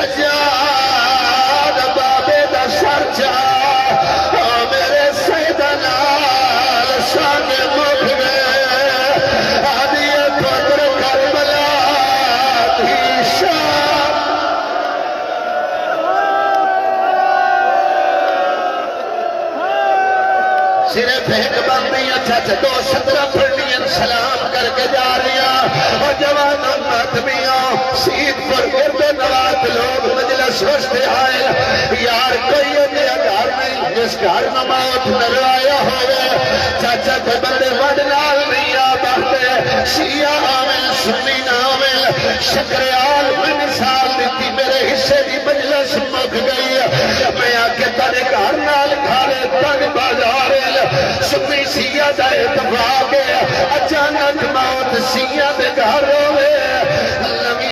سجاد بابے دا سر چا میرے سیدہ نال شان مکھ گئے آدھی پتر کربلا دی شان صرف ایک بندی اچھا دو سترہ پڑھنیاں سلام کر کے جا رہی اور جوان ماتمیاں سید پر گرد نوات لوگ مجلس وستے آئے یار کوئی انہیں گھر نہیں جس گھر میں موت نروایا ہوئے چاچا کوئی بندے وڈ نال نہیں آباتے شیعہ آمل سنی نامل شکریال میں مثال دیتی میرے حصے دی مجلس مک گئی میں آکے تارے گھر نال کھارے تن بازارے سنی سیعہ دا اتفاق اچانک موت سیعہ دے گھر ہوئے